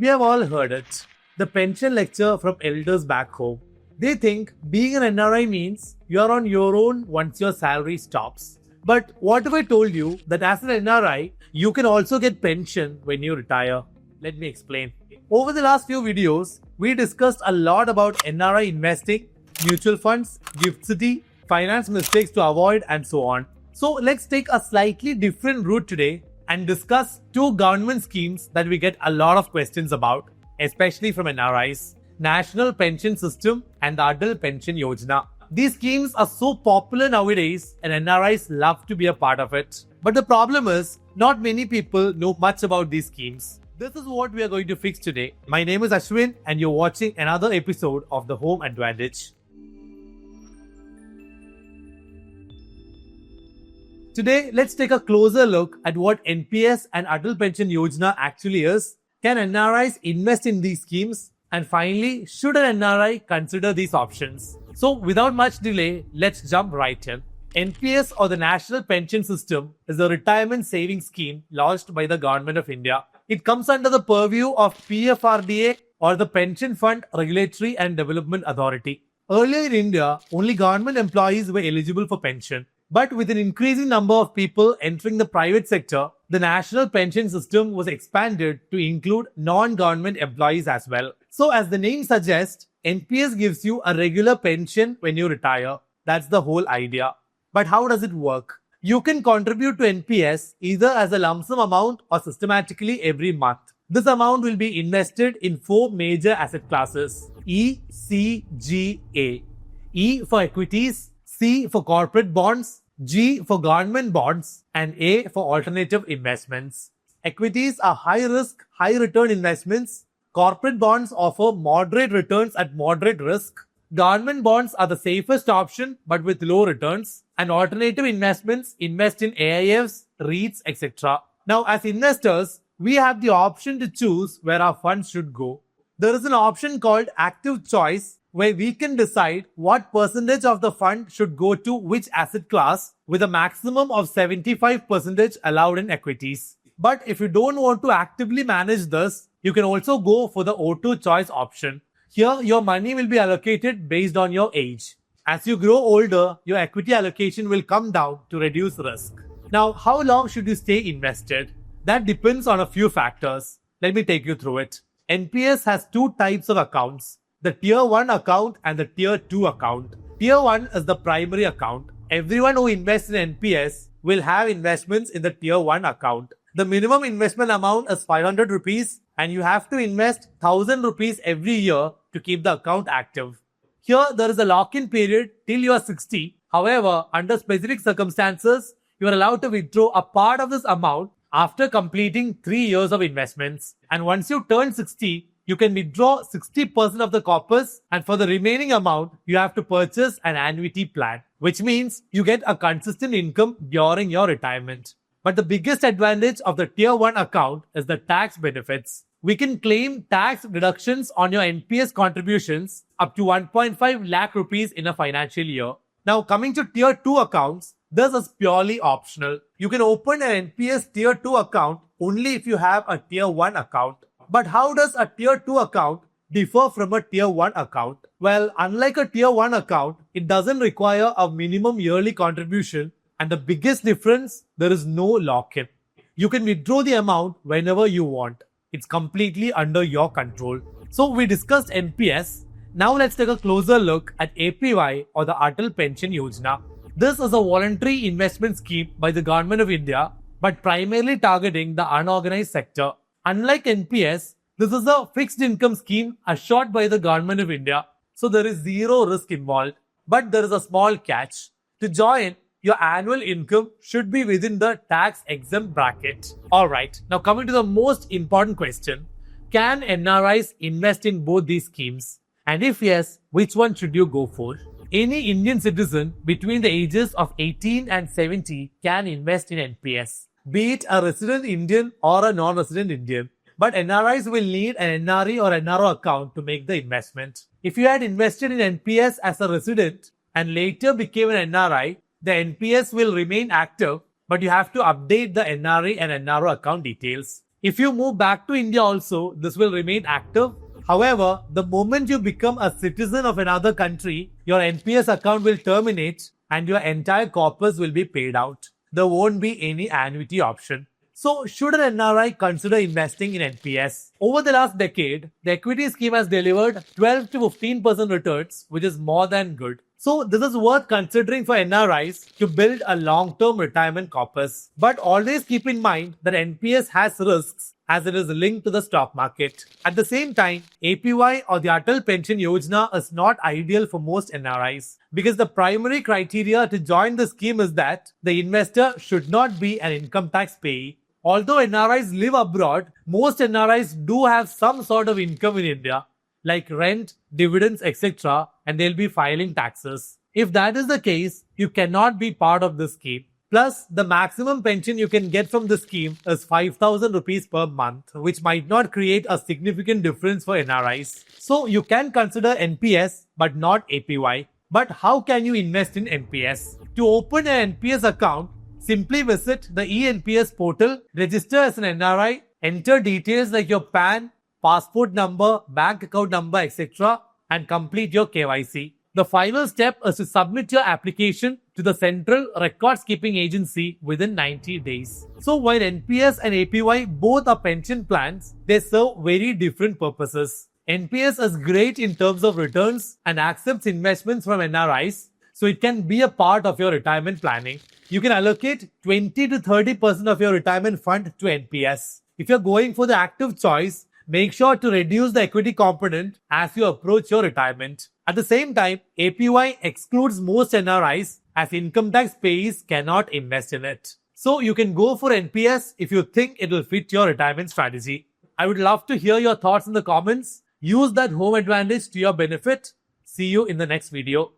We have all heard it. The pension lecture from elders back home. They think being an NRI means you are on your own once your salary stops. But what if I told you that as an NRI, you can also get pension when you retire? Let me explain. Over the last few videos, we discussed a lot about NRI investing, mutual funds, gift city, finance mistakes to avoid, and so on. So let's take a slightly different route today and discuss two government schemes that we get a lot of questions about, especially from NRIs: National Pension System and the Atal Pension Yojana. These schemes are so popular nowadays and NRIs love to be a part of it. But the problem is, not many people know much about these schemes. This is what we are going to fix today. My name is Aswin and you're watching another episode of The Home Advantage. Today, let's take a closer look at what NPS and Atal Pension Yojana actually is. Can NRIs invest in these schemes? And finally, should an NRI consider these options? So without much delay, let's jump right in. NPS, or the National Pension System, is a retirement savings scheme launched by the Government of India. It comes under the purview of PFRDA, or the Pension Fund Regulatory and Development Authority. Earlier in India, only government employees were eligible for pension. But with an increasing number of people entering the private sector, the National Pension System was expanded to include non-government employees as well. So as the name suggests, NPS gives you a regular pension when you retire. That's the whole idea. But how does it work? You can contribute to NPS either as a lump sum amount or systematically every month. This amount will be invested in four major asset classes: E, C, G, A. E for equities, C for corporate bonds, G for government bonds, and A for alternative investments. Equities are high risk, high return investments. Corporate bonds offer moderate returns at moderate risk. Government bonds are the safest option but with low returns. And alternative investments invest in AIFs, REITs, etc. Now, as investors, we have the option to choose where our funds should go. There is an option called active choice, where we can decide what percentage of the fund should go to which asset class, with a maximum of 75% allowed in equities. But if you don't want to actively manage this, you can also go for the auto choice option. Here, your money will be allocated based on your age. As you grow older, your equity allocation will come down to reduce risk. Now, how long should you stay invested? That depends on a few factors. Let me take you through it. NPS has two types of accounts: the Tier 1 account and the Tier 2 account. Tier 1 is the primary account. Everyone who invests in NPS will have investments in the Tier 1 account. The minimum investment amount is 500 rupees and you have to invest 1000 rupees every year to keep the account active. Here, there is a lock-in period till you are 60. However, under specific circumstances, you are allowed to withdraw a part of this amount after completing 3 years of investments. And once you turn 60, you can withdraw 60% of the corpus, and for the remaining amount, you have to purchase an annuity plan, which means you get a consistent income during your retirement. But the biggest advantage of the Tier 1 account is the tax benefits. We can claim tax deductions on your NPS contributions up to 1.5 lakh rupees in a financial year. Now, coming to Tier 2 accounts, this is purely optional. You can open an NPS Tier 2 account only if you have a Tier 1 account. But how does a Tier 2 account differ from a Tier 1 account? Well, unlike a Tier 1 account, it doesn't require a minimum yearly contribution, and the biggest difference, there is no lock-in. You can withdraw the amount whenever you want. It's completely under your control. So we discussed NPS. Now let's take a closer look at APY, or the Atal Pension Yojana. This is a voluntary investment scheme by the Government of India, but primarily targeting the unorganized sector. Unlike NPS, this is a fixed income scheme assured by the Government of India, so there is zero risk involved. But there is a small catch. To join, your annual income should be within the tax exempt bracket. Alright, now coming to the most important question: can NRIs invest in both these schemes? And if yes, which one should you go for? Any Indian citizen between the ages of 18 and 70 can invest in NPS, be it a resident Indian or a non-resident Indian. But NRIs will need an NRE or NRO account to make the investment. If you had invested in NPS as a resident and later became an NRI, the NPS will remain active, but you have to update the NRE and NRO account details. If you move back to India also, this will remain active. However, the moment you become a citizen of another country, your NPS account will terminate and your entire corpus will be paid out. There won't be any annuity option. So, should an NRI consider investing in NPS? Over the last decade, the equity scheme has delivered 12 to 15% returns, which is more than good. So, this is worth considering for NRIs to build a long-term retirement corpus. But always keep in mind that NPS has risks as it is linked to the stock market. At the same time, APY or the Atal Pension Yojana is not ideal for most NRIs because the primary criteria to join the scheme is that the investor should not be an income tax payee. Although NRIs live abroad, most NRIs do have some sort of income in India, like rent, dividends, etc., and they'll be filing taxes. If that is the case, you cannot be part of this scheme. Plus, the maximum pension you can get from the scheme is 5,000 rupees per month, which might not create a significant difference for NRIs. So, you can consider NPS but not APY. But how can you invest in NPS? To open an NPS account, simply visit the eNPS portal, register as an NRI, enter details like your PAN, passport number, bank account number, etc. and complete your KYC. The final step is to submit your application to the Central Records Keeping Agency within 90 days. So while NPS and APY both are pension plans, they serve very different purposes. NPS is great in terms of returns and accepts investments from NRIs, so it can be a part of your retirement planning. You can allocate 20 to 30% of your retirement fund to NPS. If you're going for the active choice, make sure to reduce the equity component as you approach your retirement. At the same time, APY excludes most NRIs as income tax payees cannot invest in it. So you can go for NPS if you think it will fit your retirement strategy. I would love to hear your thoughts in the comments. Use that home advantage to your benefit. See you in the next video.